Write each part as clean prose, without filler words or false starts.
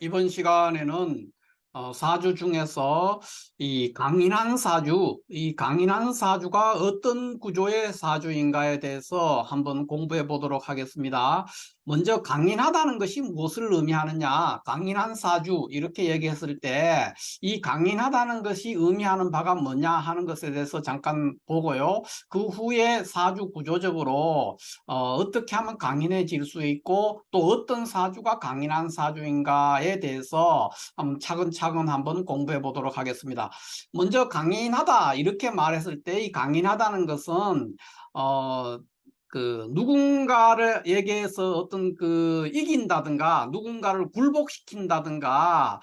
이번 시간에는 사주 중에서 이 강인한 사주가 어떤 구조의 사주인가에 대해서 한번 공부해 보도록 하겠습니다. 먼저 강인하다는 것이 무엇을 의미하느냐? 강인한 사주 이렇게 얘기했을 때 이 강인하다는 것이 의미하는 바가 뭐냐 하는 것에 대해서 잠깐 보고요. 그 후에 사주 구조적으로 어떻게 하면 강인해질 수 있고 또 어떤 사주가 강인한 사주인가에 대해서 차근차근 한번 공부해 보도록 하겠습니다. 먼저 강인하다 이렇게 말했을 때 이 강인하다는 것은 어, 누군가를 얘기해서 어떤 이긴다든가 누군가를 굴복시킨다든가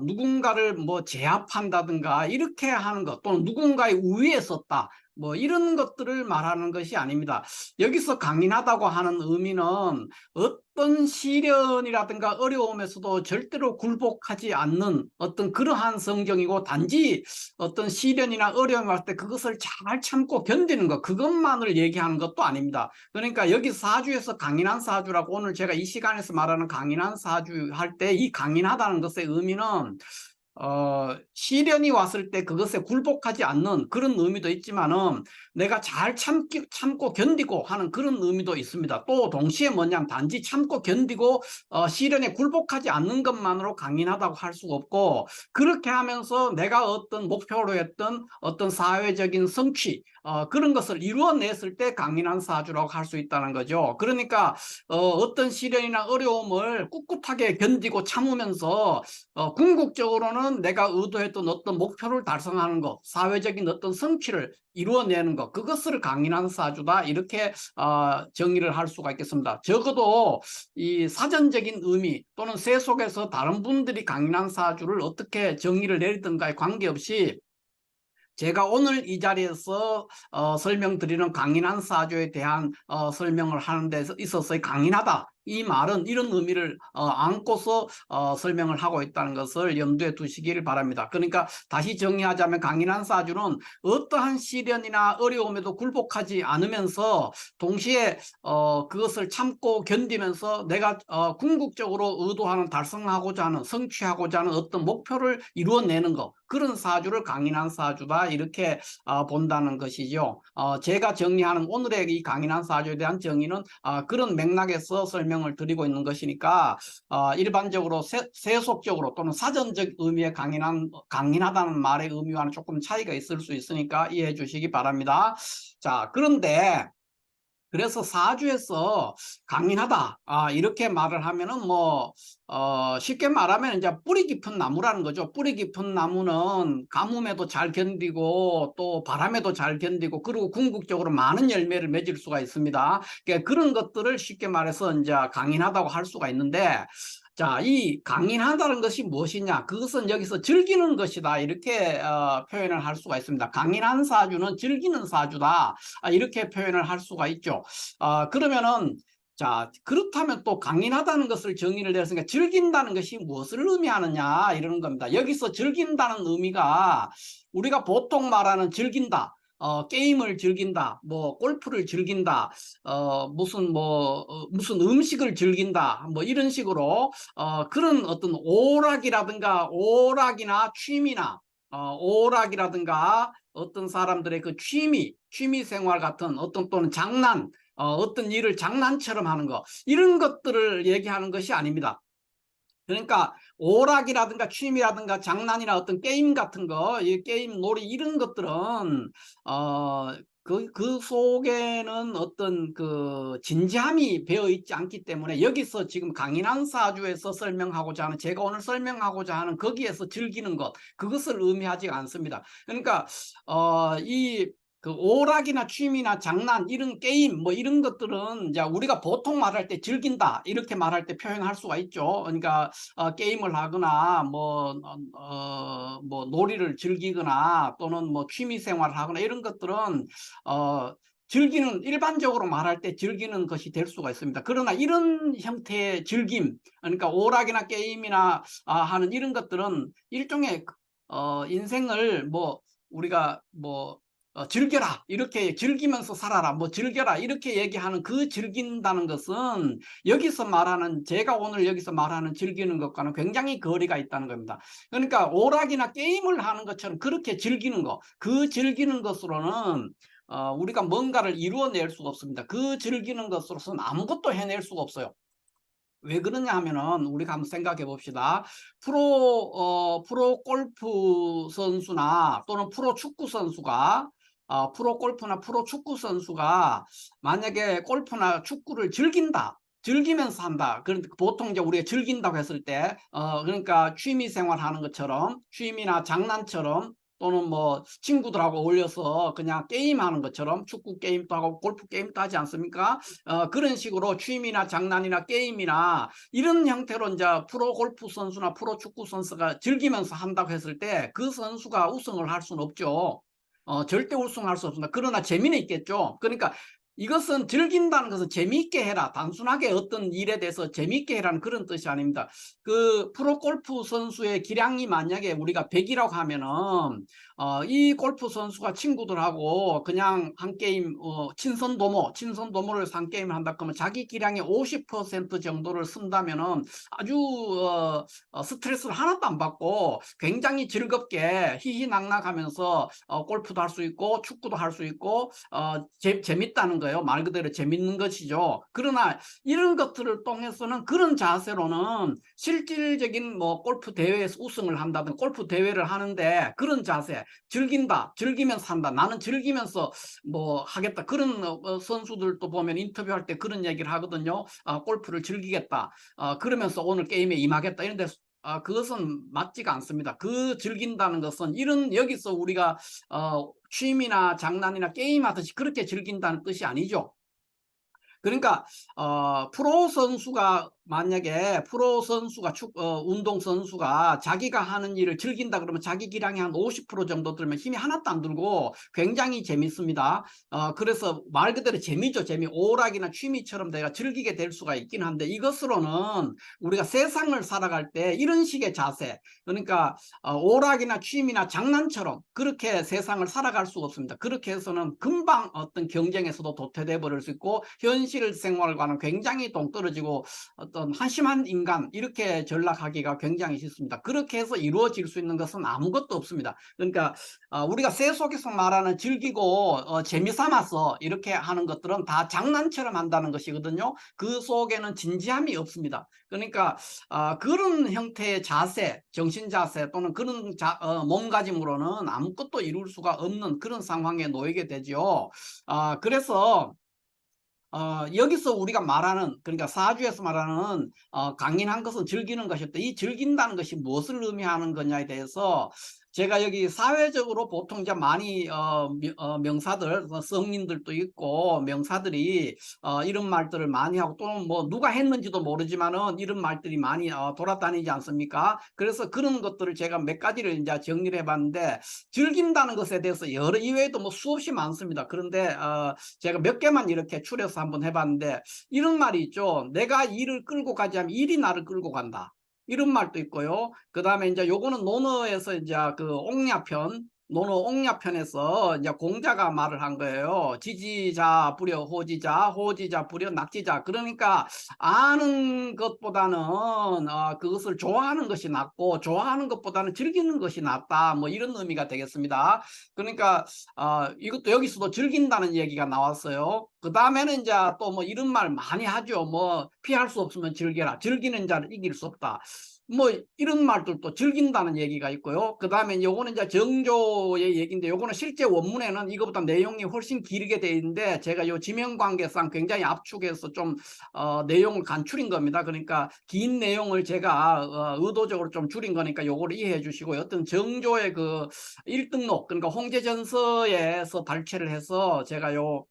누군가를 뭐 제압한다든가 이렇게 하는 것 또는 누군가의 우위에 섰다 뭐 이런 것들을 말하는 것이 아닙니다. 여기서 강인하다고 하는 의미는 어떤 시련이라든가 어려움에서도 절대로 굴복하지 않는 어떤 그러한 성경이고 단지 어떤 시련이나 어려움이 왔을 때 그것을 잘 참고 견디는 것 그것만을 얘기하는 것도 아닙니다. 그러니까 여기 사주에서 강인한 사주라고 오늘 제가 이 시간에서 말하는 강인한 사주 할 때 이 강인하다는 것의 의미는 시련이 왔을 때 그것에 굴복하지 않는 그런 의미도 있지만은 내가 잘 참고 견디고 하는 그런 의미도 있습니다. 또 동시에 뭐냐면 단지 참고 견디고 시련에 굴복하지 않는 것만으로 강인하다고 할 수가 없고 그렇게 하면서 내가 어떤 목표로 했던 어떤 사회적인 성취 그런 것을 이루어냈을 때 강인한 사주라고 할 수 있다는 거죠. 그러니까 어떤 시련이나 어려움을 꿋꿋하게 견디고 참으면서 궁극적으로는 내가 의도했던 어떤 목표를 달성하는 것, 사회적인 어떤 성취를 이루어내는 것, 그것을 강인한 사주다 이렇게 정의를 할 수가 있겠습니다. 적어도 이 사전적인 의미 또는 세 속에서 다른 분들이 강인한 사주를 어떻게 정의를 내리든가에 관계없이 제가 오늘 이 자리에서 설명드리는 강인한 사주에 대한 설명을 하는 데 있어서의 강인하다. 이 말은 이런 의미를 안고서 설명을 하고 있다는 것을 염두에 두시길 바랍니다. 그러니까 다시 정리하자면 강인한 사주는 어떠한 시련이나 어려움에도 굴복하지 않으면서 동시에 그것을 참고 견디면서 내가 궁극적으로 의도하는 달성하고자 하는 성취하고자 하는 어떤 목표를 이루어내는 것 그런 사주를 강인한 사주다 이렇게 본다는 것이죠. 제가 정리하는 오늘의 이 강인한 사주에 대한 정의는 그런 맥락에서 설명을 드리고 있는 것이니까 일반적으로 세속적으로 또는 사전적 의미의 강인하다는 말의 의미와는 조금 차이가 있을 수 있으니까 이해해 주시기 바랍니다. 자, 그런데 그래서 사주에서 강인하다 이렇게 말을 하면은 쉽게 말하면 이제 뿌리 깊은 나무라는 거죠. 뿌리 깊은 나무는 가뭄에도 잘 견디고 또 바람에도 잘 견디고 그리고 궁극적으로 많은 열매를 맺을 수가 있습니다. 그러니까 그런 것들을 쉽게 말해서 이제 강인하다고 할 수가 있는데 자, 이 강인하다는 것이 무엇이냐? 그것은 여기서 즐기는 것이다. 이렇게 표현을 할 수가 있습니다. 강인한 사주는 즐기는 사주다. 이렇게 표현을 할 수가 있죠. 그러면은 자, 그렇다면 또 강인하다는 것을 정의를 내렸으니까 즐긴다는 것이 무엇을 의미하느냐 이러는 겁니다. 여기서 즐긴다는 의미가 우리가 보통 말하는 즐긴다. 게임을 즐긴다, 뭐 골프를 즐긴다, 무슨 음식을 즐긴다, 뭐 이런 식으로 그런 어떤 오락이나 취미나 오락이라든가 어떤 사람들의 그 취미 생활 같은 어떤 또는 장난, 어떤 일을 장난처럼 하는 거 이런 것들을 얘기하는 것이 아닙니다. 그러니까 오락이라든가 취미라든가 장난이나 어떤 게임 같은 거, 이 게임 놀이 이런 것들은 그 속에는 어떤 그 진지함이 배어 있지 않기 때문에 여기서 지금 강인한 사주에서 설명하고자 하는 제가 오늘 설명하고자 하는 거기에서 즐기는 것 그것을 의미하지 않습니다. 그러니까 이 오락이나 취미나 장난 이런 게임 뭐 이런 것들은 이제 우리가 보통 말할 때 즐긴다 이렇게 말할 때 표현할 수가 있죠. 그러니까 게임을 하거나 뭐 놀이를 즐기거나 또는 뭐 취미 생활을 하거나 이런 것들은 즐기는 일반적으로 말할 때 즐기는 것이 될 수가 있습니다. 그러나 이런 형태의 즐김 그러니까 오락이나 게임이나 하는 이런 것들은 일종의 인생을 우리가 즐겨라, 이렇게 즐기면서 살아라, 뭐 즐겨라 이렇게 얘기하는 그 즐긴다는 것은 여기서 말하는, 제가 오늘 여기서 말하는 즐기는 것과는 굉장히 거리가 있다는 겁니다. 그러니까 오락이나 게임을 하는 것처럼 그렇게 즐기는 것, 그 즐기는 것으로는 우리가 뭔가를 이루어낼 수가 없습니다. 그 즐기는 것으로서는 아무것도 해낼 수가 없어요. 왜 그러냐 하면은 우리가 한번 생각해 봅시다. 프로 골프 선수나 또는 프로 축구 선수가 프로 골프나 프로 축구 선수가 만약에 골프나 축구를 즐긴다. 즐기면서 한다. 그런데 보통 이제 우리가 즐긴다고 했을 때, 그러니까 취미 생활하는 것처럼, 취미나 장난처럼, 또는 뭐 친구들하고 어울려서 그냥 게임하는 것처럼, 축구 게임도 하고 골프 게임도 하지 않습니까? 그런 식으로 취미나 장난이나 게임이나 이런 형태로 이제 프로 골프 선수나 프로 축구 선수가 즐기면서 한다고 했을 때 그 선수가 우승을 할 수는 없죠. 절대 우승할 수 없습니다. 그러나 재미는 있겠죠. 그러니까 이것은 즐긴다는 것은 재미있게 해라. 단순하게 어떤 일에 대해서 재미있게 해라는 그런 뜻이 아닙니다. 그 프로 골프 선수의 기량이 만약에 우리가 100이라고 하면은 이 골프 선수가 친구들하고 그냥 한 게임 친선도모를 한 게임을 한다 그러면 자기 기량의 50% 정도를 쓴다면은 아주 스트레스를 하나도 안 받고 굉장히 즐겁게 희희낙낙하면서 골프도 할 수 있고 축구도 할 수 있고 재밌다는 거예요. 말 그대로 재밌는 것이죠. 그러나 이런 것들을 통해서는, 그런 자세로는 실질적인 뭐 골프 대회에서 우승을 한다든 골프 대회를 하는데 그런 자세, 즐긴다, 즐기면서 한다, 나는 즐기면서 뭐 하겠다, 그런 선수들도 보면 인터뷰할 때 그런 얘기를 하거든요. 골프를 즐기겠다, 그러면서 오늘 게임에 임하겠다, 이런데 그것은 맞지가 않습니다. 그 즐긴다는 것은 이런, 여기서 우리가 취미나 장난이나 게임하듯이 그렇게 즐긴다는 뜻이 아니죠. 그러니까 프로 선수가, 만약에 프로 선수가 운동 선수가 자기가 하는 일을 즐긴다 그러면 자기 기량이 한 50% 정도 들면 힘이 하나도 안 들고 굉장히 재밌습니다. 그래서 말 그대로 재미죠. 재미. 오락이나 취미처럼 내가 즐기게 될 수가 있긴 한데, 이것으로는 우리가 세상을 살아갈 때 이런 식의 자세, 그러니까 오락이나 취미나 장난처럼 그렇게 세상을 살아갈 수가 없습니다. 그렇게 해서는 금방 어떤 경쟁에서도 도태돼 버릴 수 있고 현실 생활과는 굉장히 동떨어지고 어떤 한심한 인간, 이렇게 전락하기가 굉장히 쉽습니다. 그렇게 해서 이루어질 수 있는 것은 아무것도 없습니다. 그러니까 우리가 세 속에서 말하는 즐기고 재미삼아서 이렇게 하는 것들은 다 장난처럼 한다는 것이거든요. 그 속에는 진지함이 없습니다. 그러니까 그런 형태의 자세, 정신 자세 또는 그런 몸가짐으로는 아무것도 이룰 수가 없는 그런 상황에 놓이게 되죠. 그래서 여기서 우리가 말하는, 그러니까 사주에서 말하는 강인한 것은 즐기는 것이었다. 이 즐긴다는 것이 무엇을 의미하는 거냐에 대해서 제가 여기 사회적으로 보통 이제 많이 명사들, 성인들도 있고 명사들이 이런 말들을 많이 하고, 또는 뭐 누가 했는지도 모르지만은 이런 말들이 많이 돌아다니지 않습니까? 그래서 그런 것들을 제가 몇 가지를 이제 정리를 해봤는데, 즐긴다는 것에 대해서 여러, 이외에도 뭐 수없이 많습니다. 그런데 제가 몇 개만 이렇게 추려서 한번 해봤는데, 이런 말이 있죠. 내가 일을 끌고 가지 않으면 일이 나를 끌고 간다, 이런 말도 있고요. 그 다음에 이제 요거는 논어에서 이제 그 옥냐편, 논어 옥냐편에서 이제 공자가 말을 한 거예요. 지지자 부려 호지자, 호지자 부려 낙지자. 그러니까 아는 것보다는 그것을 좋아하는 것이 낫고, 좋아하는 것보다는 즐기는 것이 낫다, 뭐 이런 의미가 되겠습니다. 그러니까 이것도 여기서도 즐긴다는 얘기가 나왔어요. 그 다음에는 이제 또 뭐 이런 말 많이 하죠. 뭐 피할 수 없으면 즐겨라, 즐기는 자를 이길 수 없다, 뭐 이런 말들도 즐긴다는 얘기가 있고요. 그 다음에 요거는 이제 정조의 얘기인데, 요거는 실제 원문에는 이거보다 내용이 훨씬 길게 돼 있는데, 제가 요 지명관계상 굉장히 압축해서 좀 내용을 간추린 겁니다. 그러니까 긴 내용을 제가 의도적으로 좀 줄인 거니까 요거를 이해해 주시고요. 어떤 정조의 그 1등록, 그러니까 홍제전서에서 발췌를 해서 제가 요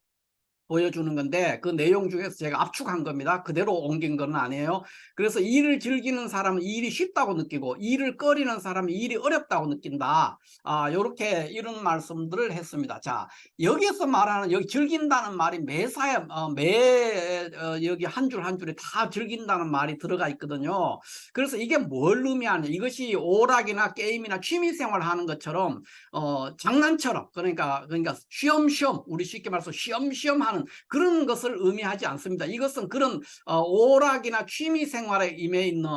보여주는 건데 그 내용 중에서 제가 압축한 겁니다. 그대로 옮긴 건 아니에요. 그래서 일을 즐기는 사람은 일이 쉽다고 느끼고 일을 꺼리는 사람은 일이 어렵다고 느낀다. 요렇게 이런 말씀들을 했습니다. 자, 여기에서 말하는 여기 즐긴다는 말이 매사에 여기 한 줄 한 줄에 다 즐긴다는 말이 들어가 있거든요. 그래서 이게 뭘 의미하냐? 이것이 오락이나 게임이나 취미생활 하는 것처럼 장난처럼 그러니까 쉬엄쉬엄 우리 쉽게 말해서 쉬엄쉬엄 하는 그런 것을 의미하지 않습니다. 이것은 그런 오락이나 취미생활에 임해 있는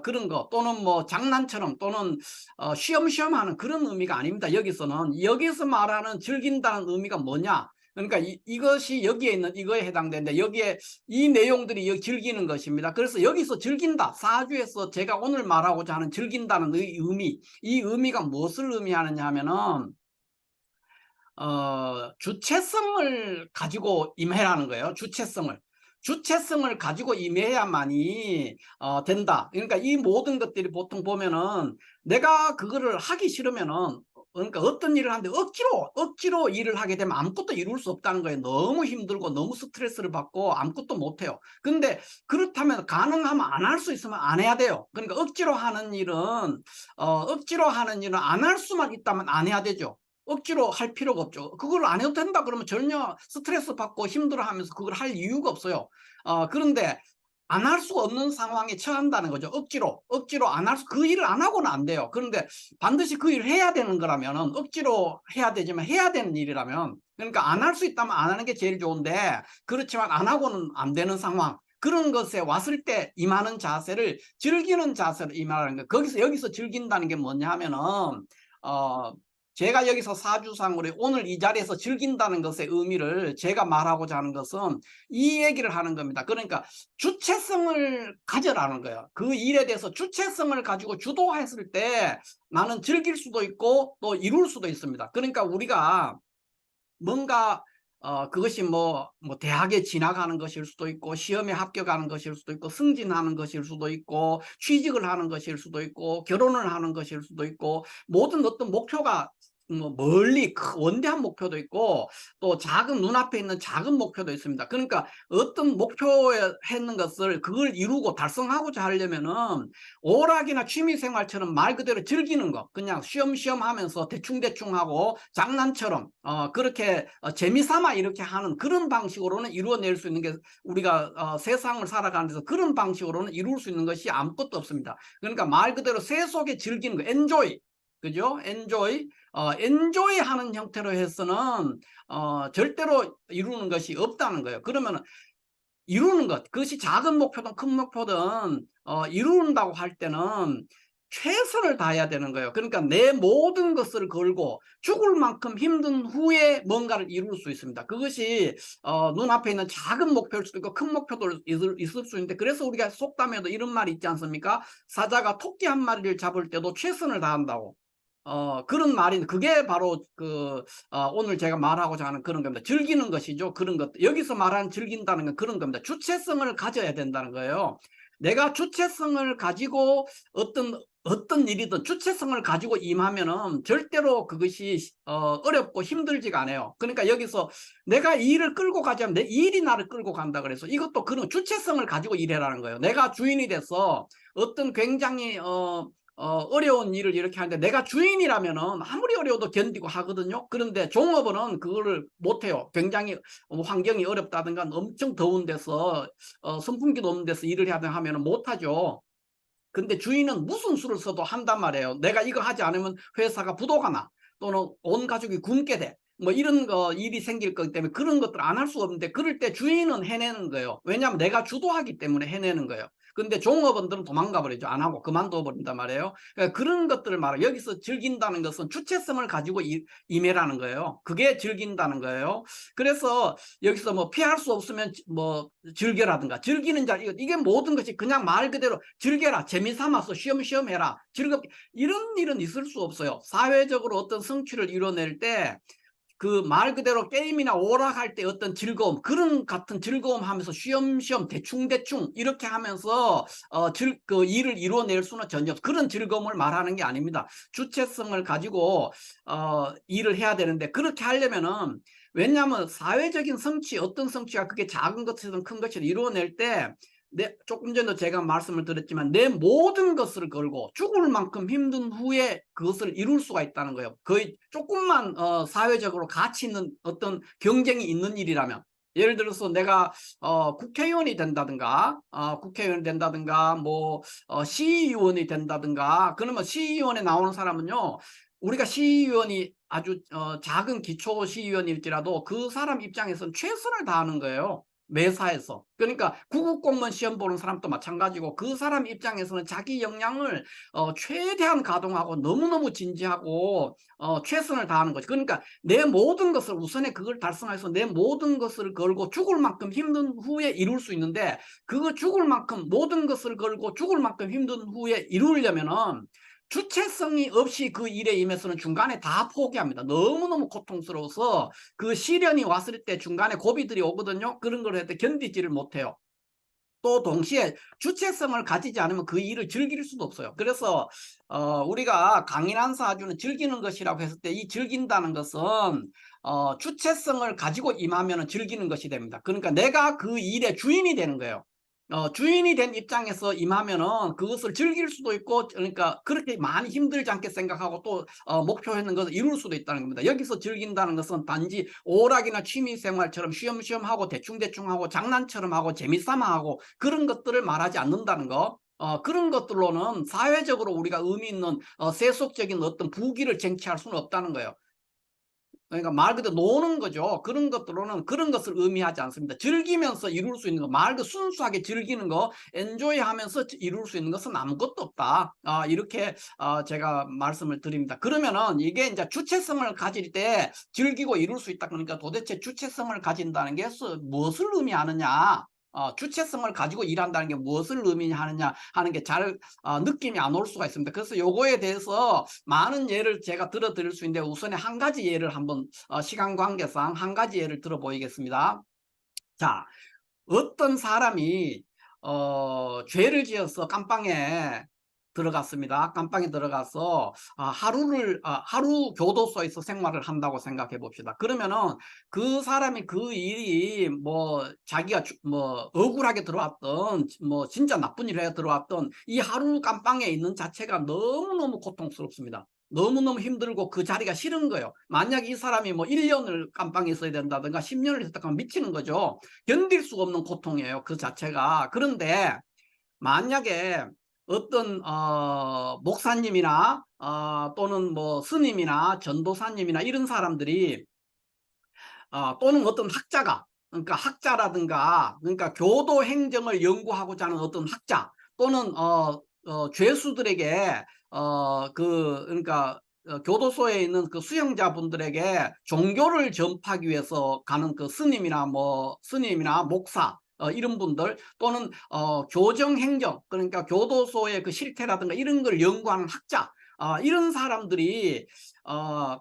그런 거 또는 뭐 장난처럼 또는 쉬엄쉬엄 하는 그런 의미가 아닙니다. 여기서 말하는 즐긴다는 의미가 뭐냐? 그러니까 이것이 여기에 있는 이거에 해당되는데 여기에 이 내용들이 여기 즐기는 것입니다. 그래서 여기서 즐긴다 사주에서 제가 오늘 말하고자 하는 즐긴다는 의미, 이 의미가 무엇을 의미하느냐 하면은 주체성을 가지고 임해라는 거예요. 주체성을 가지고 가지고 임해야만이 된다. 그러니까 이 모든 것들이 보통 보면은 내가 그거를 하기 싫으면은 그러니까 어떤 일을 하는데 억지로 일을 하게 되면 아무것도 이룰 수 없다는 거예요. 너무 힘들고 너무 스트레스를 받고 아무것도 못해요. 근데 그렇다면 가능하면 안 할 수 있으면 안 해야 돼요. 그러니까 억지로 하는 일은 안 할 수만 있다면 안 해야 되죠. 억지로 할 필요가 없죠. 그걸 안 해도 된다 그러면 전혀 스트레스 받고 힘들어하면서 그걸 할 이유가 없어요. 그런데 안 할 수 없는 상황에 처한다는 거죠. 억지로 그 일을 안 하고는 안 돼요. 그런데 반드시 그 일을 해야 되는 거라면 억지로 해야 되지만 해야 되는 일이라면 그러니까 안 할 수 있다면 안 하는 게 제일 좋은데 그렇지만 안 하고는 안 되는 상황 그런 것에 왔을 때 임하는 자세를 즐기는 자세로 임하는 거. 여기서 즐긴다는 게 뭐냐 하면은 제가 여기서 사주상으로 오늘 이 자리에서 즐긴다는 것의 의미를 제가 말하고자 하는 것은 이 얘기를 하는 겁니다. 그러니까 주체성을 가져라는 거예요. 그 일에 대해서 주체성을 가지고 주도했을 때 나는 즐길 수도 있고 또 이룰 수도 있습니다. 그러니까 우리가 뭔가 그것이 뭐 대학에 진학하는 것일 수도 있고 시험에 합격하는 것일 수도 있고 승진하는 것일 수도 있고 취직을 하는 것일 수도 있고 결혼을 하는 것일 수도 있고 모든 어떤 목표가 뭐 멀리 원대한 목표도 있고 또 작은 눈앞에 있는 작은 목표도 있습니다. 그러니까 어떤 목표에 했는 것을 그걸 이루고 달성하고자 하려면은 오락이나 취미생활처럼 말 그대로 즐기는 거 그냥 쉬엄쉬엄 하면서 대충대충 하고 장난처럼 그렇게 재미삼아 이렇게 하는 그런 방식으로는 이루어낼 수 있는 게 우리가 세상을 살아가는 데서 그런 방식으로는 이룰 수 있는 것이 아무것도 없습니다. 그러니까 말 그대로 세속에 즐기는 거 엔조이 그죠? 엔조이 하는 형태로 해서는 절대로 이루는 것이 없다는 거예요. 그러면 이루는 것 그것이 작은 목표든 큰 목표든 이룬다고 할 때는 최선을 다해야 되는 거예요. 그러니까 내 모든 것을 걸고 죽을 만큼 힘든 후에 뭔가를 이룰 수 있습니다. 그것이 눈앞에 있는 작은 목표일 수도 있고 큰 목표도 있을 수 있는데 그래서 우리가 속담에도 이런 말이 있지 않습니까? 사자가 토끼 한 마리를 잡을 때도 최선을 다한다고. 그런 말인 그게 바로 오늘 제가 말하고자 하는 그런 겁니다. 즐기는 것이죠. 그런 것 여기서 말하는 즐긴다는 건 그런 겁니다. 주체성을 가져야 된다는 거예요. 내가 주체성을 가지고 어떤 일이든 주체성을 가지고 임하면은 절대로 그것이 어렵고 힘들지가 않아요. 그러니까 여기서 내가 이 일을 끌고 가자면 내 일이 나를 끌고 간다 그래서 이것도 그런 주체성을 가지고 일해라는 거예요. 내가 주인이 돼서 어떤 굉장히 어려운 일을 이렇게 하는데 내가 주인이라면은 아무리 어려워도 견디고 하거든요. 그런데 종업원은 그거를 못해요. 굉장히 환경이 어렵다든가 엄청 더운 데서 선풍기도 없는 데서 일을 해야 하면은 못하죠. 근데 주인은 무슨 수를 써도 한단 말이에요. 내가 이거 하지 않으면 회사가 부도가 나 또는 온 가족이 굶게 돼. 뭐 이런 일이 생길 거기 때문에 그런 것들 안 할 수 없는데 그럴 때 주인은 해내는 거예요. 왜냐하면 내가 주도하기 때문에 해내는 거예요. 근데 종업원들은 도망가 버리죠. 안 하고 그만둬 버린단 말이에요. 그러니까 그런 것들을 말해요. 여기서 즐긴다는 것은 주체성을 가지고 임해라는 거예요. 그게 즐긴다는 거예요. 그래서 여기서 뭐 피할 수 없으면 뭐 즐겨라든가 즐기는 자 이게 모든 것이 그냥 말 그대로 즐겨라 재미삼아서 쉬엄쉬엄 해라 즐겁게 이런 일은 있을 수 없어요. 사회적으로 어떤 성취를 이뤄낼 때 그 말 그대로 게임이나 오락할 때 어떤 즐거움, 그런 같은 즐거움 하면서 쉬엄쉬엄 대충대충 이렇게 하면서 그 일을 이루어낼 수는 전혀 그런 즐거움을 말하는 게 아닙니다. 주체성을 가지고 일을 해야 되는데, 그렇게 하려면은, 왜냐하면 사회적인 성취, 어떤 성취가 그게 작은 것이든 큰 것이든 이루어낼 때 조금 전에 제가 말씀을 드렸지만 내 모든 것을 걸고 죽을 만큼 힘든 후에 그것을 이룰 수가 있다는 거예요. 거의 조금만 사회적으로 가치 있는 어떤 경쟁이 있는 일이라면, 예를 들어서 내가 국회의원이 된다든가 뭐 시의원이 된다든가, 그러면 시의원에 나오는 사람은요, 우리가 시의원이 아주 작은 기초 시의원일지라도 그 사람 입장에서는 최선을 다하는 거예요. 매사에서. 그러니까 구급공무원 시험 보는 사람도 마찬가지고, 그 사람 입장에서는 자기 역량을 최대한 가동하고 너무너무 진지하고 최선을 다하는 거죠. 그러니까 내 모든 것을, 우선에 그걸 달성해서 내 모든 것을 걸고 죽을 만큼 힘든 후에 이룰 수 있는데, 그거 죽을 만큼 모든 것을 걸고 죽을 만큼 힘든 후에 이루려면은 주체성이 없이 그 일에 임해서는 중간에 다 포기합니다. 너무너무 고통스러워서 그 시련이 왔을 때 중간에 고비들이 오거든요. 그런 걸 할 때 견디지를 못해요. 또 동시에 주체성을 가지지 않으면 그 일을 즐길 수도 없어요. 그래서 우리가 강인한 사주는 즐기는 것이라고 했을 때, 이 즐긴다는 것은 주체성을 가지고 임하면 즐기는 것이 됩니다. 그러니까 내가 그 일의 주인이 되는 거예요. 주인이 된 입장에서 임하면은 그것을 즐길 수도 있고, 그러니까 그렇게 많이 힘들지 않게 생각하고 또 목표했는 것을 이룰 수도 있다는 겁니다. 여기서 즐긴다는 것은 단지 오락이나 취미생활처럼 쉬엄쉬엄 하고 대충대충 하고 장난처럼 하고 재미삼아 하고 그런 것들을 말하지 않는다는 거. 그런 것들로는 사회적으로 우리가 의미 있는 세속적인 어떤 부귀를 쟁취할 수는 없다는 거예요. 그러니까 말 그대로 노는 거죠. 그런 것들로는 그런 것을 의미하지 않습니다. 즐기면서 이룰 수 있는 거, 말 그대로 순수하게 즐기는 거, 엔조이 하면서 이룰 수 있는 것은 아무것도 없다. 이렇게 제가 말씀을 드립니다. 그러면은 이게 이제 주체성을 가질 때 즐기고 이룰 수 있다. 그러니까 도대체 주체성을 가진다는 게 무엇을 의미하느냐? 주체성을 가지고 일한다는 게 무엇을 의미하느냐 하는 게 잘 느낌이 안 올 수가 있습니다. 그래서 요거에 대해서 많은 예를 제가 들어 드릴 수 있는데, 우선에 한 가지 예를 한번 시간 관계상 한 가지 예를 들어 보이겠습니다. 자, 어떤 사람이 죄를 지어서 깜빵에 들어갔습니다. 깜빵에 들어가서 하루 교도소에서 생활을 한다고 생각해 봅시다. 그러면은 그 사람이 그 일이 뭐 자기가 뭐 억울하게 들어왔던, 뭐 진짜 나쁜 일을 해 들어왔던 이 하루 깜빵에 있는 자체가 너무너무 고통스럽습니다. 너무너무 힘들고 그 자리가 싫은 거예요. 만약 이 사람이 뭐 1년을 깜빵에 있어야 된다든가 10년을 있었다 하면 미치는 거죠. 견딜 수가 없는 고통이에요, 그 자체가. 그런데 만약에 어떤 목사님이나 또는 뭐 스님이나 전도사님이나 이런 사람들이 또는 어떤 학자가, 그러니까 학자라든가, 그러니까 교도 행정을 연구하고자 하는 어떤 학자, 또는 죄수들에게 그러니까 교도소에 있는 그 수용자분들에게 종교를 전파하기 위해서 가는 그 스님이나 목사, 이런 분들, 또는 교정행정, 그러니까 교도소의 그 실태라든가 이런 걸 연구하는 학자, 이런 사람들이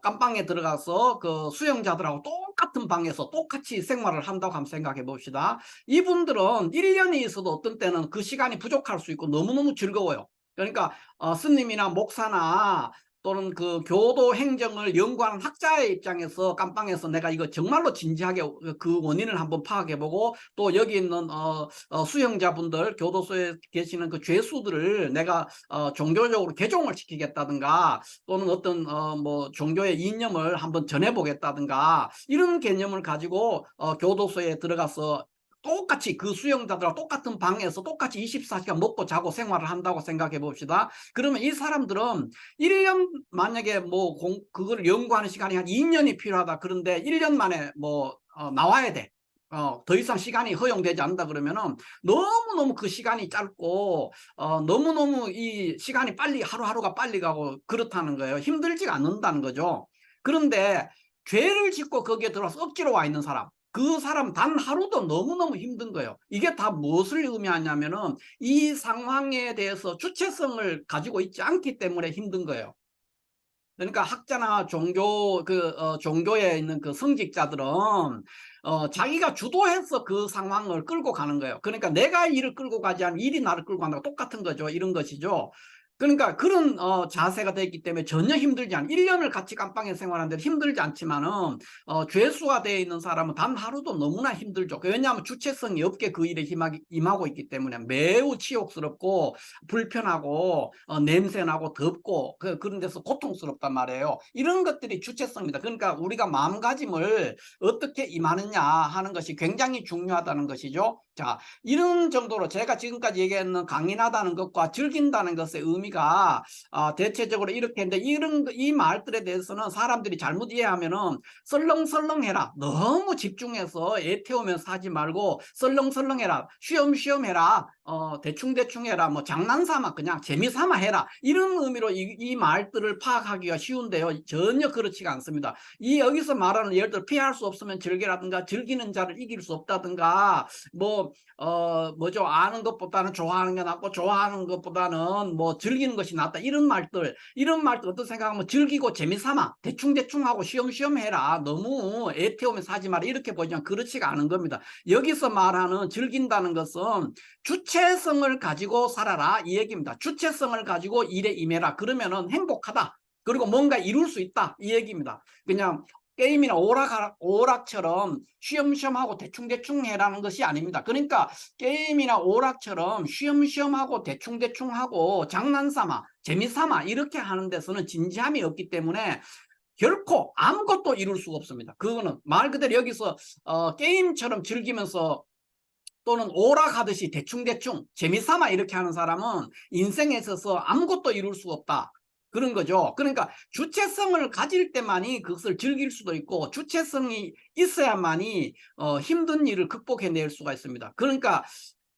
깜빵에 들어가서 그 수용자들하고 똑같은 방에서 똑같이 생활을 한다고 한번 생각해 봅시다. 이분들은 1년이 있어도 어떤 때는 그 시간이 부족할 수 있고 너무너무 즐거워요. 그러니까 스님이나 목사나 또는 그 교도 행정을 연구하는 학자의 입장에서 깜빵에서 내가 이거 정말로 진지하게 그 원인을 한번 파악해보고, 또 여기 있는 수용자분들, 교도소에 계시는 그 죄수들을 내가 종교적으로 개종을 시키겠다든가, 또는 어떤 뭐 종교의 이념을 한번 전해보겠다든가, 이런 개념을 가지고 교도소에 들어가서 똑같이 그 수용자들하고 똑같은 방에서 똑같이 24시간 먹고 자고 생활을 한다고 생각해 봅시다. 그러면 이 사람들은 1년, 만약에 뭐 그걸 연구하는 시간이 한 2년이 필요하다. 그런데 1년 만에 뭐 나와야 돼. 더 이상 시간이 허용되지 않는다 그러면은 너무너무 그 시간이 짧고 너무너무 이 시간이 빨리, 하루하루가 빨리 가고 그렇다는 거예요. 힘들지가 않는다는 거죠. 그런데 죄를 짓고 거기에 들어와서 억지로 와 있는 사람, 그 사람 단 하루도 너무너무 힘든 거예요. 이게 다 무엇을 의미하냐면은 이 상황에 대해서 주체성을 가지고 있지 않기 때문에 힘든 거예요. 그러니까 학자나 종교에 있는 그 성직자들은 자기가 주도해서 그 상황을 끌고 가는 거예요. 그러니까 내가 일을 끌고 가지 않으면 일이 나를 끌고 간다고 똑같은 거죠. 이런 것이죠. 그러니까 그런 자세가 되기 때문에 전혀 힘들지 않아요. 1년을 같이 감방에 생활하는데 힘들지 않지만은 죄수가 되어 있는 사람은 단 하루도 너무나 힘들죠. 왜냐하면 주체성이 없게 그 일에 임하고 있기 때문에 매우 치욕스럽고 불편하고 냄새나고 덥고 그런 데서 고통스럽단 말이에요. 이런 것들이 주체성입니다. 그러니까 우리가 마음가짐을 어떻게 임하느냐 하는 것이 굉장히 중요하다는 것이죠. 자, 이런 정도로 제가 지금까지 얘기했는 강인하다는 것과 즐긴다는 것의 의미가 대체적으로 이렇게 했는데 이 말들에 대해서는 사람들이 잘못 이해하면은 설렁설렁해라, 너무 집중해서 애 태우면서 하지 말고 설렁설렁해라, 쉬엄쉬엄 해라, 대충대충 해라, 뭐 장난삼아 그냥 재미삼아 해라, 이런 의미로 이 말들을 파악하기가 쉬운데요, 전혀 그렇지가 않습니다. 여기서 말하는 예를 들어 피할 수 없으면 즐기라든가 즐기는 자를 이길 수 없다든가 뭐죠, 아는 것보다는 좋아하는 게 낫고 좋아하는 것보다는 뭐 즐기는 것이 낫다, 이런 말들 어떤 생각하면 즐기고 재미삼아 대충대충 하고 쉬엄쉬엄 해라, 너무 애 태우면서 하지 마라, 이렇게 보지만 그렇지가 않은 겁니다. 여기서 말하는 즐긴다는 것은 주체성을 가지고 살아라 이 얘기입니다. 주체성을 가지고 일에 임해라, 그러면은 행복하다, 그리고 뭔가 이룰 수 있다, 이 얘기입니다. 그냥 게임이나 오락처럼 쉬엄쉬엄하고 대충대충 해라는 것이 아닙니다. 그러니까 게임이나 오락처럼 쉬엄쉬엄하고 대충대충하고 장난삼아 재미삼아 이렇게 하는 데서는 진지함이 없기 때문에 결코 아무것도 이룰 수가 없습니다. 그거는 말 그대로 여기서 게임처럼 즐기면서 또는 오락하듯이 대충대충 재미삼아 이렇게 하는 사람은 인생에 있어서 아무것도 이룰 수가 없다, 그런 거죠. 그러니까 주체성을 가질 때만이 그것을 즐길 수도 있고 주체성이 있어야만이 힘든 일을 극복해낼 수가 있습니다. 그러니까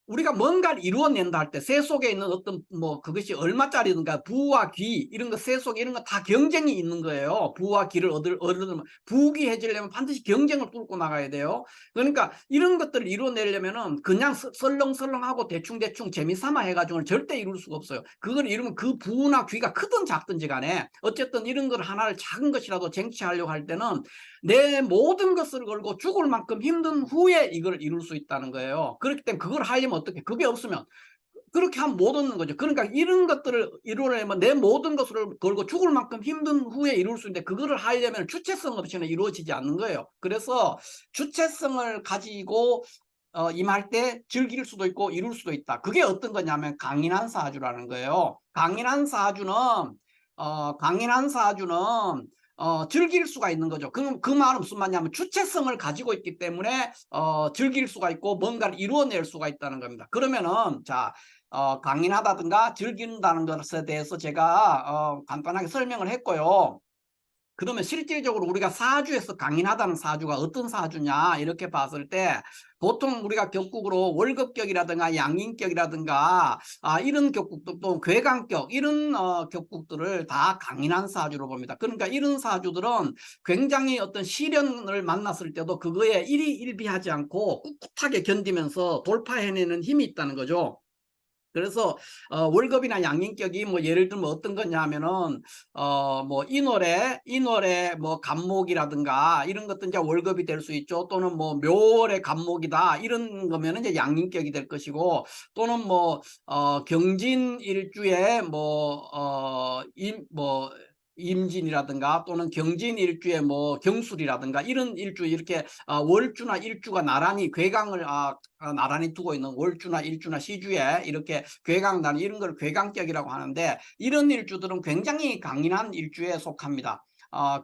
우리가 뭔가를 이루어낸다 할 때 새 속에 있는 어떤 뭐 그것이 얼마짜리든가 부와 귀 이런 거, 새 속에 이런 거 다 경쟁이 있는 거예요. 부와 귀를 얻으려면, 부귀해지려면 반드시 경쟁을 뚫고 나가야 돼요. 그러니까 이런 것들을 이루어내려면은 그냥 설렁설렁하고 대충대충 재미삼아 해가지고는 절대 이룰 수가 없어요. 그걸 이루면 그 부나 귀가 크든 작든지 간에 어쨌든 이런 걸 하나를 작은 것이라도 쟁취하려고 할 때는 내 모든 것을 걸고 죽을 만큼 힘든 후에 이걸 이룰 수 있다는 거예요. 그렇기 때문에 그걸 하려면 어떻게, 그게 없으면 그렇게 하면 못 얻는 거죠. 그러니까 이런 것들을 이루려면 내 모든 것을 걸고 죽을 만큼 힘든 후에 이룰 수 있는데 그거를 하려면 주체성 없이는 이루어지지 않는 거예요. 그래서 주체성을 가지고 임할 때 즐길 수도 있고 이룰 수도 있다. 그게 어떤 거냐면 강인한 사주라는 거예요. 강인한 사주는 즐길 수가 있는 거죠. 그 말은 무슨 말이냐면 주체성을 가지고 있기 때문에 즐길 수가 있고 뭔가를 이루어낼 수가 있다는 겁니다. 그러면은 자, 강인하다든가 즐긴다는 것에 대해서 제가 간단하게 설명을 했고요. 그러면 실질적으로 우리가 사주에서 강인하다는 사주가 어떤 사주냐 이렇게 봤을 때 보통 우리가 격국으로 월급격이라든가 양인격이라든가 이런 격국들, 또 괴강격 이런 격국들을 다 강인한 사주로 봅니다. 그러니까 이런 사주들은 굉장히 어떤 시련을 만났을 때도 그거에 일희일비하지 않고 꿋꿋하게 견디면서 돌파해내는 힘이 있다는 거죠. 그래서 월급이나 양인격이 뭐 예를 들면 어떤 거냐 하면은 뭐 이 노래 뭐 간목이라든가 이런 것도 이제 월급이 될 수 있죠. 또는 뭐 묘월의 간목이다 이런 거면은 이제 양인격이 될 것이고, 또는 뭐 경진일주에 뭐 임진이라든가 또는 경진일주에 뭐 경술이라든가 이런 일주, 이렇게 월주나 일주가 나란히 괴강을 나란히 두고 있는 월주나 일주나 시주에 이렇게 괴강 나는 이런 걸 괴강격이라고 하는데, 이런 일주들은 굉장히 강인한 일주에 속합니다.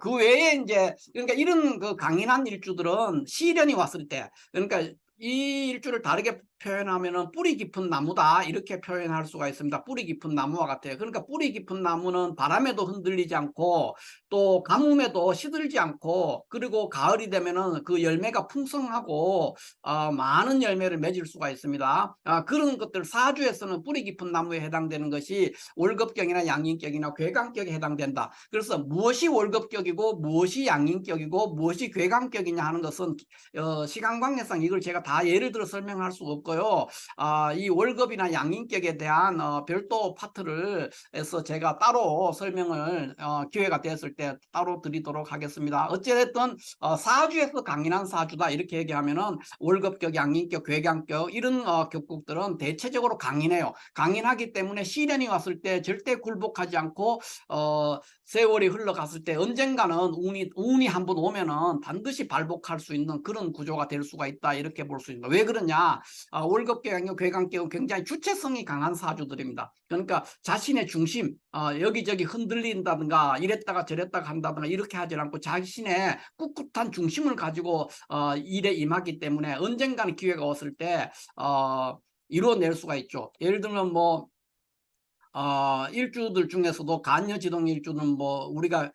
그 외에 이제 그러니까 이런 그 강인한 일주들은 시련이 왔을 때, 그러니까 이 일주를 다르게 표현하면은 뿌리 깊은 나무다 이렇게 표현할 수가 있습니다. 뿌리 깊은 나무와 같아요. 그러니까 뿌리 깊은 나무는 바람에도 흔들리지 않고 또 가뭄에도 시들지 않고, 그리고 가을이 되면은 그 열매가 풍성하고 많은 열매를 맺을 수가 있습니다. 그런 것들 사주에서는 뿌리 깊은 나무에 해당되는 것이 월급격이나 양인격이나 괴강격에 해당된다. 그래서 무엇이 월급격이고 무엇이 양인격이고 무엇이 괴강격이냐 하는 것은 시간 관계상 이걸 제가 다 예를 들어 설명할 수 없고요. 이 월급이나 양인격에 대한 별도 파트를 해서 제가 따로 설명을 기회가 됐을 때 따로 드리도록 하겠습니다. 어찌됐든 사주에서 강인한 사주다 이렇게 얘기하면은 월급격, 양인격, 괴강격 이런 격국들은 대체적으로 강인해요. 강인하기 때문에 시련이 왔을 때 절대 굴복하지 않고 세월이 흘러갔을 때 언젠가는 운이 한번 오면은 반드시 발복할 수 있는 그런 구조가 될 수가 있다 이렇게 볼 수 있습니다. 왜 그러냐? 월급격, 양인격, 괴강격은 굉장히 주체성이 강한 사주들입니다. 그러니까 자신의 중심, 여기저기 흔들린다든가 이랬다가 저랬다가 한다든가 이렇게 하지 않고 자신의 꿋꿋한 중심을 가지고 일에 임하기 때문에 언젠가는 기회가 왔을 때 이루어낼 수가 있죠. 예를 들면 뭐 일주들 중에서도 간여지동 일주는 뭐 우리가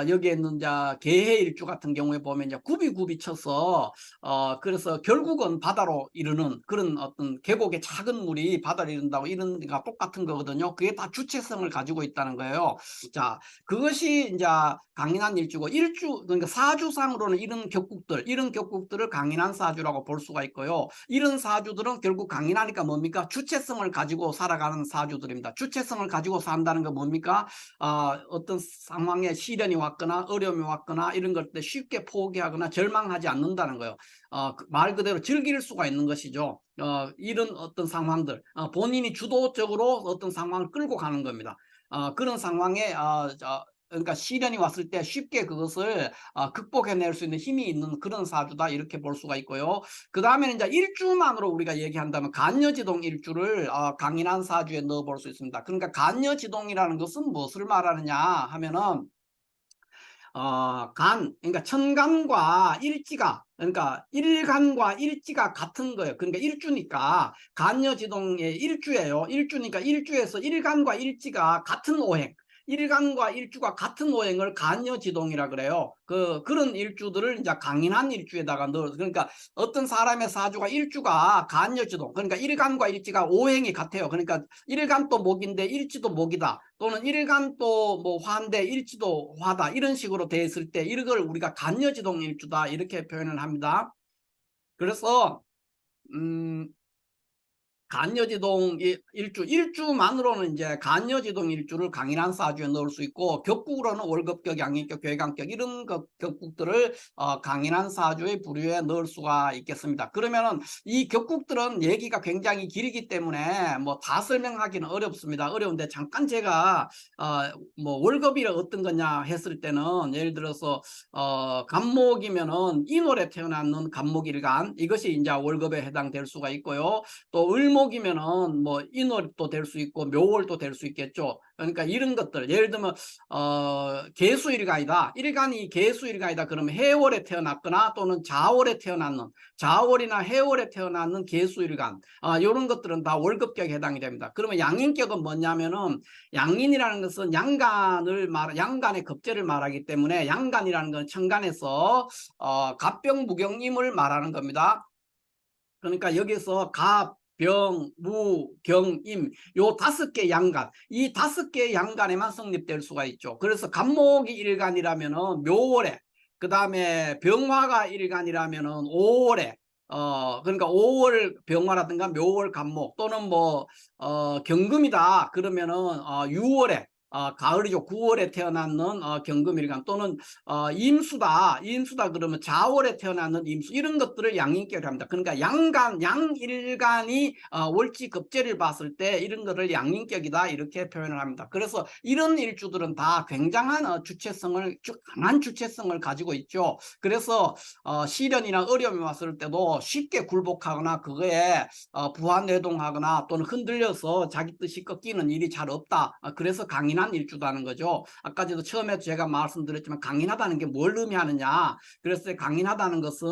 여기에 있는 개해 일주 같은 경우에 보면 이제 굽이 쳐서 그래서 결국은 바다로 이르는 그런 어떤 계곡의 작은 물이 바다로 이른다고 이런 가 똑같은 거거든요. 그게 다 주체성을 가지고 있다는 거예요. 자, 그것이 이제 강인한 일주고 일주 그러니까 사주상으로는 이런 격국들을 강인한 사주라고 볼 수가 있고요. 이런 사주들은 결국 강인하니까 뭡니까? 주체성을 가지고 살아가는 사주들입니다. 주체성을 가지고 산다는 건 뭡니까? 어떤 상황에 시련이 왔거나 어려움이 왔거나 이런 걸 때 쉽게 포기하거나 절망하지 않는다는 거예요. 말 그대로 즐길 수가 있는 것이죠. 이런 어떤 상황들 본인이 주도적으로 어떤 상황을 끌고 가는 겁니다. 그런 상황에 그러니까 시련이 왔을 때 쉽게 그것을 극복해낼 수 있는 힘이 있는 그런 사주다 이렇게 볼 수가 있고요. 그 다음에는 이제 일주만으로 우리가 얘기한다면 간여지동 일주를 강인한 사주에 넣어볼 수 있습니다. 그러니까 간여지동이라는 것은 무엇을 말하느냐 하면은 그러니까 천간과 일지가 그러니까 일간과 일지가 같은 거예요. 그러니까 일주니까 간여지동의 일주예요. 일주니까 일주에서 일간과 일지가 같은 오행. 일간과 일주가 같은 오행을 간여지동이라 그래요. 그런 일주들을 이제 강인한 일주에다가 넣어. 그러니까 어떤 사람의 사주가 일주가 간여지동. 그러니까 일간과 일지가 오행이 같아요. 그러니까 일간도 목인데 일지도 목이다. 또는 일간 또 뭐 화인데 일지도 화다 이런 식으로 돼 있을 때 이걸 우리가 간여지동 일주다 이렇게 표현을 합니다. 그래서 간여지동 일주만으로는 이제 간여지동 일주를 강인한 사주에 넣을 수 있고 격국으로는 월급격, 양인격, 괴강격 이런 격국들을 강인한 사주의 부류에 넣을 수가 있겠습니다. 그러면은 이 격국들은 얘기가 굉장히 길기 때문에 뭐 다 설명하기는 어렵습니다. 어려운데 잠깐 제가 뭐 월급이 어떤 거냐 했을 때는 예를 들어서 간목이면은 인월에 태어났는 간목일간 이것이 이제 월급에 해당될 수가 있고요. 또 을목이면은 뭐 인월도 될 수 있고 묘월도 될 수 있겠죠. 그러니까 이런 것들 예를 들면 개수일간이다. 일간이 개수일간이다. 그러면 해월에 태어났거나 또는 자월에 태어났는 자월이나 해월에 태어났는 개수일간 이런 것들은 다 월급격에 해당이 됩니다. 그러면 양인격은 뭐냐면은 양인이라는 것은 양간의 급제를 말하기 때문에 양간이라는 건 천간에서 갑병무경임을 말하는 겁니다. 그러니까 여기서 갑, 병, 무, 경, 임, 요 5개 양간, 이 5개 양간에만 성립될 수가 있죠. 그래서 간목이 일간이라면은 묘월에, 그 다음에 병화가 일간이라면은 5월에, 그러니까 5월 병화라든가 묘월 간목 또는 뭐, 경금이다. 그러면은 6월에, 가을이죠. 9월에 태어났는 경금일간 또는 임수다 그러면 자월에 태어났는 임수 이런 것들을 양인격이라고 합니다. 그러니까 양일간이 월지급제를 봤을 때 이런 것을 양인격이다 이렇게 표현을 합니다. 그래서 이런 일주들은 다 굉장한 강한 주체성을 가지고 있죠. 그래서 시련이나 어려움이 왔을 때도 쉽게 굴복하거나 그거에 부안해동하거나 또는 흔들려서 자기 뜻이 꺾이는 일이 잘 없다. 그래서 강인한 일주다는 거죠. 아까 저도 처음에 제가 말씀드렸지만 강인하다는 게 뭘 의미하느냐. 그래서 강인하다는 것은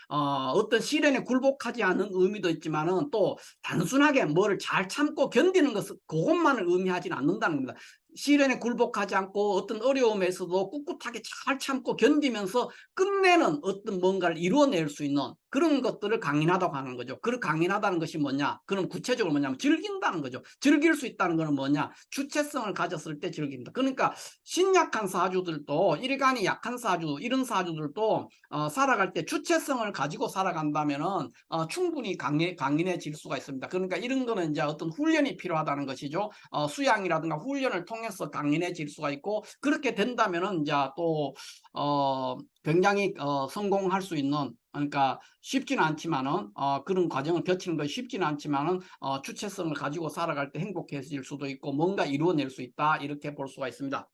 어떤 시련에 굴복하지 않는 의미도 있지만은 또 단순하게 뭐를 잘 참고 견디는 것은 그것만을 의미하지는 않는다는 겁니다. 시련에 굴복하지 않고 어떤 어려움에서도 꿋꿋하게 잘 참고 견디면서 끝내는 어떤 뭔가를 이루어낼 수 있는 그런 것들을 강인하다고 하는 거죠. 그 강인하다는 것이 뭐냐? 그럼 구체적으로 뭐냐면 즐긴다는 거죠. 즐길 수 있다는 것은 뭐냐? 주체성을 가졌을 때 즐긴다. 그러니까 신약한 사주들도 일간이 약한 사주 이런 사주들도 살아갈 때 주체성을 가지고 살아간다면은 충분히 강인해질 수가 있습니다. 그러니까 이런 거는 이제 어떤 훈련이 필요하다는 것이죠. 수양이라든가 훈련을 통해서 강인해질 수가 있고 그렇게 된다면은 이제 또 굉장히 성공할 수 있는 그러니까 쉽지는 않지만은 그런 과정을 거치는 것이 쉽지는 않지만은 주체성을 가지고 살아갈 때 행복해질 수도 있고 뭔가 이루어낼 수 있다 이렇게 볼 수가 있습니다.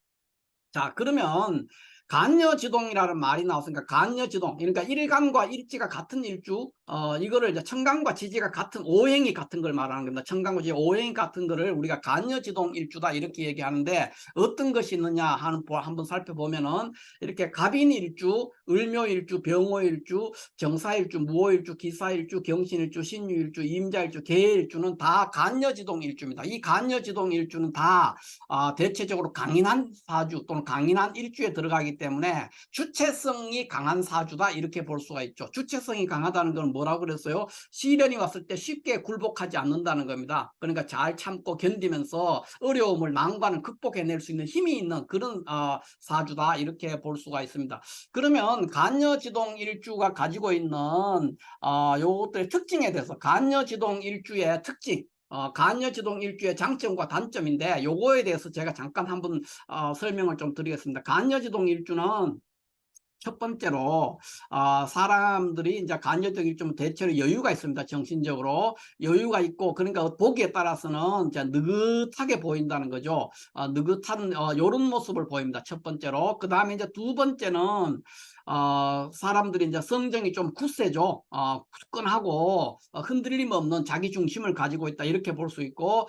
자, 그러면 간여지동이라는 말이 나왔으니까 간여지동, 그러니까 일간과 일지가 같은 일주, 이거를 이제 천간과 지지가 같은 오행이 같은 걸 말하는 겁니다. 천간과 지지 오행이 같은 거를 우리가 간여지동 일주다 이렇게 얘기하는데 어떤 것이 있느냐 하는 한번 살펴보면은 이렇게 갑인일주, 을묘일주, 병호일주, 정사일주, 무호일주, 기사일주, 경신일주, 신유일주, 임자일주, 계일주는 다 간여지동 일주입니다. 이 간여지동 일주는 다 대체적으로 강인한 사주 또는 강인한 일주에 들어가기 때문에 주체성이 강한 사주다 이렇게 볼 수가 있죠. 주체성이 강하다는 건 뭐라고 그랬어요? 시련이 왔을 때 쉽게 굴복하지 않는다는 겁니다. 그러니까 잘 참고 견디면서 어려움을 난관을 극복해낼 수 있는 힘이 있는 그런 사주다 이렇게 볼 수가 있습니다. 그러면 간여지동 일주가 가지고 있는 요것들의 특징에 대해서 간여지동 일주의 특징 간여지동 일주의 장점과 단점인데 요거에 대해서 제가 잠깐 한번 설명을 좀 드리겠습니다. 간여지동 일주는 첫 번째로 사람들이 이제 간여적 일주는 대체로 여유가 있습니다. 정신적으로 여유가 있고 그러니까 보기에 따라서는 이제 느긋하게 보인다는 거죠. 느긋한 이런 모습을 보입니다. 첫 번째로. 그 다음에 이제 두 번째는 사람들이 이제 성정이 좀 굳세죠. 굳건하고 흔들림 없는 자기 중심을 가지고 있다 이렇게 볼 수 있고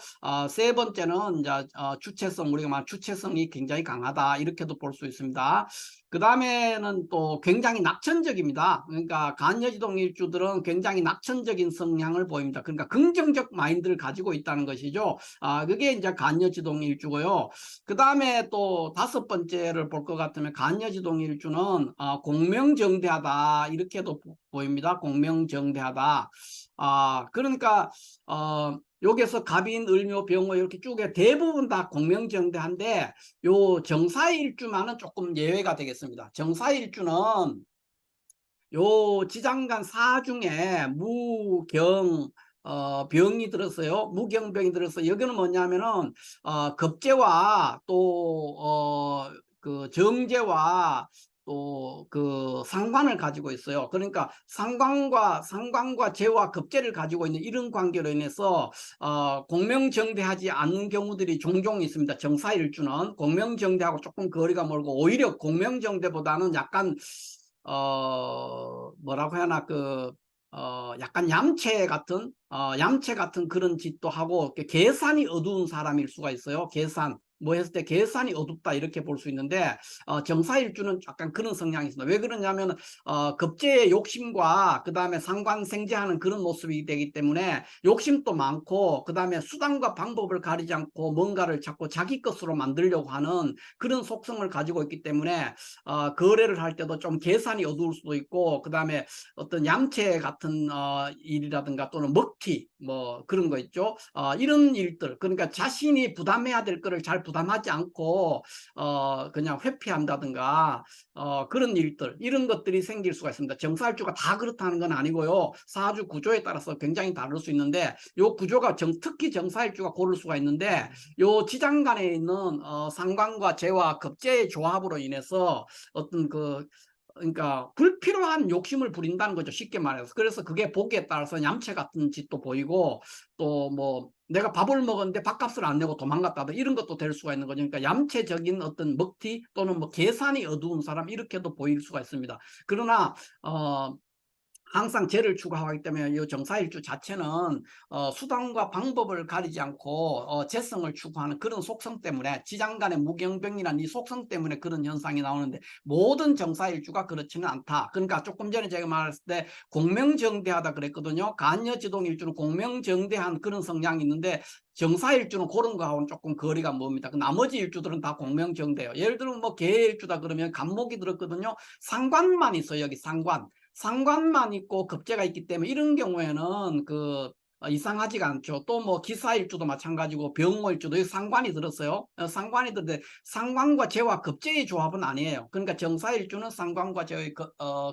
세 번째는 이제 주체성 우리가 말 주체성이 굉장히 강하다 이렇게도 볼 수 있습니다. 그 다음에는 또 굉장히 낙천적입니다. 그러니까 간여지동 일주들은 굉장히 낙천적인 성향을 보입니다. 그러니까 긍정적 마인드를 가지고 있다는 것이죠. 그게 이제 간여지동 일주고요. 그 다음에 또 다섯 번째를 볼 것 같으면 간여지동 일주는 공명정대하다 이렇게도 보입니다. 공명정대하다. 그러니까 여기서 갑인, 을묘, 병호 이렇게 쭉에 대부분 다 공명정대한데 요 정사일주만은 조금 예외가 되겠습니다. 정사일주는 요 지장간 사 중에 무경 병이 들었어요. 무경병이 들어서 여기는 뭐냐면은 급제와 또 그 정제와 또 그 상관을 가지고 있어요. 그러니까 상관과 제와 급제를 가지고 있는 이런 관계로 인해서 공명정대하지 않는 경우들이 종종 있습니다. 정사일주는 공명정대하고 조금 거리가 멀고 오히려 공명정대보다는 약간 뭐라고 해야 하나 약간 얌체 같은 그런 짓도 하고 계산이 어두운 사람일 수가 있어요. 계산 뭐 했을 때 계산이 어둡다 이렇게 볼 수 있는데 정사일주는 약간 그런 성향이 있습니다. 왜 그러냐면 급제의 욕심과 그 다음에 상관생제하는 그런 모습이 되기 때문에 욕심도 많고 그 다음에 수단과 방법을 가리지 않고 뭔가를 자꾸 자기 것으로 만들려고 하는 그런 속성을 가지고 있기 때문에 거래를 할 때도 좀 계산이 어두울 수도 있고 그 다음에 어떤 얌체 같은 일이라든가 또는 먹튀 뭐 그런 거 있죠. 이런 일들 그러니까 자신이 부담해야 될 거를 잘 부담하지 않고 그냥 회피한다든가 그런 일들 이런 것들이 생길 수가 있습니다. 정사일주가 다 그렇다는 건 아니고요. 사주 구조에 따라서 굉장히 다를 수 있는데 요 구조가 특히 정사일주가 고를 수가 있는데 요 지장간에 있는 상관과 재와 급제의 조합으로 인해서 어떤 그러니까 불필요한 욕심을 부린다는 거죠. 쉽게 말해서. 그래서 그게 보기에 따라서 얌체 같은 짓도 보이고 또 뭐 내가 밥을 먹었는데 밥값을 안 내고 도망갔다 이런 것도 될 수가 있는 거죠. 그러니까 얌체적인 어떤 먹튀 또는 뭐 계산이 어두운 사람 이렇게도 보일 수가 있습니다. 그러나 항상 재를 추구하기 때문에 이 정사일주 자체는 수단과 방법을 가리지 않고 재성을 추구하는 그런 속성 때문에, 지장간의 무경병이라는 이 속성 때문에 그런 현상이 나오는데, 모든 정사일주가 그렇지는 않다. 그러니까 조금 전에 제가 말했을 때 공명정대하다 그랬거든요. 간여지동일주는 공명정대한 그런 성향이 있는데, 정사일주는 그런 거하고는 조금 거리가 멉니다. 그 나머지 일주들은 다 공명정대예요. 예를 들면 뭐 계일주다 그러면 간목이 들었거든요. 상관만 있어요. 여기 상관만 있고 급제가 있기 때문에 이런 경우에는 이상하지가 않죠. 또 뭐 기사일주도 마찬가지고 병호일주도 여기 상관이 들었어요. 상관이 들는데 상관과 재와 급제의 조합은 아니에요. 그러니까 정사일주는 상관과 재의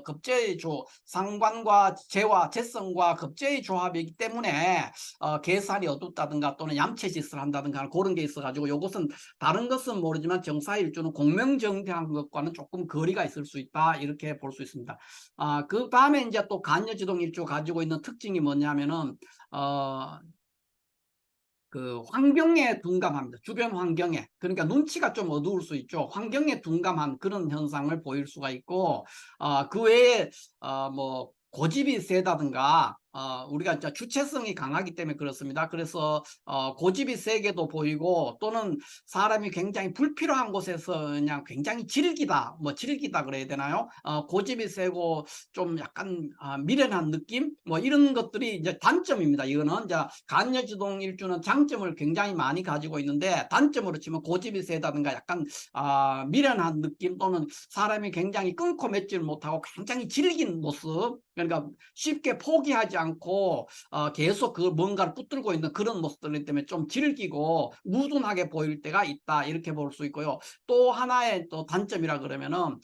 급제의 상관과 재와 재성과 급제의 조합이기 때문에 계산이 어둡다든가 또는 얌체짓을 한다든가 그런 게 있어가지고, 요것은 다른 것은 모르지만 정사일주는 공명정대한 것과는 조금 거리가 있을 수 있다, 이렇게 볼 수 있습니다. 그 다음에 이제 또 간여지동 일주 가지고 있는 특징이 뭐냐면은 그 환경에 둔감합니다. 주변 환경에. 그러니까 눈치가 좀 어두울 수 있죠. 환경에 둔감한 그런 현상을 보일 수가 있고, 그 외에 뭐 고집이 세다든가, 우리가 이제 주체성이 강하기 때문에 그렇습니다. 그래서 고집이 세게도 보이고, 또는 사람이 굉장히 불필요한 곳에서 그냥 굉장히 질기다, 뭐 질기다 그래야 되나요? 고집이 세고 좀 약간 미련한 느낌, 뭐 이런 것들이 이제 단점입니다. 이거는 이제 간여지동 일주는 장점을 굉장히 많이 가지고 있는데, 단점으로 치면 고집이 세다든가 약간 미련한 느낌, 또는 사람이 굉장히 끊고 맺지를 못하고 굉장히 질긴 모습, 그러니까 쉽게 포기하지 않고 계속 그 뭔가를 붙들고 있는 그런 모습들 때문에 좀 질기고 무둔하게 보일 때가 있다, 이렇게 볼 수 있고요. 또 하나의 또 단점이라 그러면은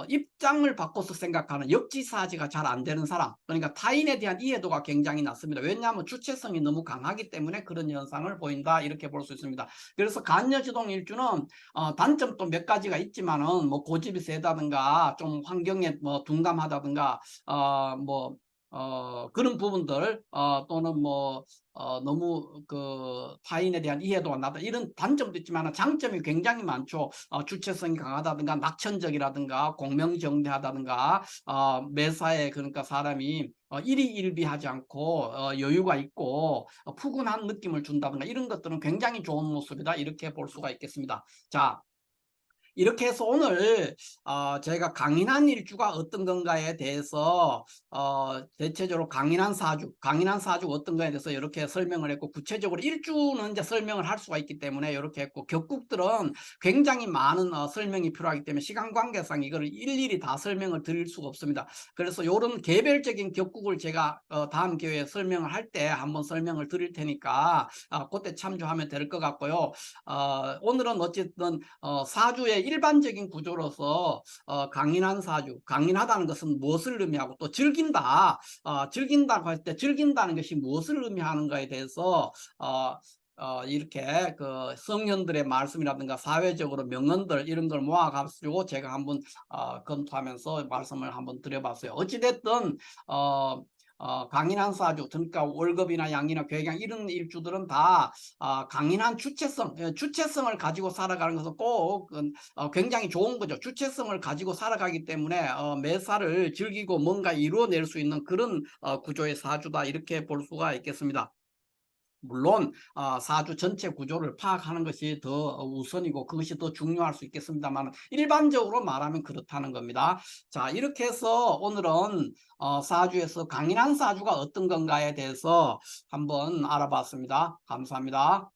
입장을 바꿔서 생각하는 역지사지가 잘 안 되는 사람, 그러니까 타인에 대한 이해도가 굉장히 낮습니다. 왜냐하면 주체성이 너무 강하기 때문에 그런 현상을 보인다, 이렇게 볼 수 있습니다. 그래서 간여지동 일주는 단점도 몇 가지가 있지만은, 뭐 고집이 세다든가 좀 환경에 뭐 둔감하다든가 그런 부분들, 또는 뭐 너무 그 타인에 대한 이해도가 낮다, 이런 단점도 있지만 장점이 굉장히 많죠. 주체성이 강하다든가 낙천적이라든가 공명정대하다든가, 매사에 그러니까 사람이 일희일비하지 않고 여유가 있고 푸근한 느낌을 준다든가, 이런 것들은 굉장히 좋은 모습이다, 이렇게 볼 수가 있겠습니다. 자, 이렇게 해서 오늘 제가 강인한 일주가 어떤 건가에 대해서 대체적으로 강인한 사주가 어떤 거에 대해서 이렇게 설명을 했고, 구체적으로 일주는 이제 설명을 할 수가 있기 때문에 이렇게 했고, 격국들은 굉장히 많은 설명이 필요하기 때문에 시간 관계상 이걸 일일이 다 설명을 드릴 수가 없습니다. 그래서 이런 개별적인 격국을 제가 다음 기회에 설명을 할 때 한번 설명을 드릴 테니까 그때 참조하면 될 것 같고요. 오늘은 어쨌든 사주의 일반적인 구조로서 강인한 사주, 강인하다는 것은 무엇을 의미하고, 또 즐긴다고 할 때 즐긴다는 것이 무엇을 의미하는가에 대해서 이렇게 그 성현들의 말씀이라든가 사회적으로 명언들, 이런 걸 모아가지고 제가 한번 검토하면서 말씀을 한번 드려봤어요. 어찌됐든 강인한 사주, 그러니까 월급이나 양이나 괴경 이런 일주들은 다 강인한 주체성을 가지고 살아가는 것은 꼭 굉장히 좋은 거죠. 주체성을 가지고 살아가기 때문에 매사를 즐기고 뭔가 이루어낼 수 있는 그런 구조의 사주다, 이렇게 볼 수가 있겠습니다. 물론 사주 전체 구조를 파악하는 것이 더 우선이고 그것이 더 중요할 수 있겠습니다만, 일반적으로 말하면 그렇다는 겁니다. 자, 이렇게 해서 오늘은 사주에서 강인한 사주가 어떤 건가에 대해서 한번 알아봤습니다. 감사합니다.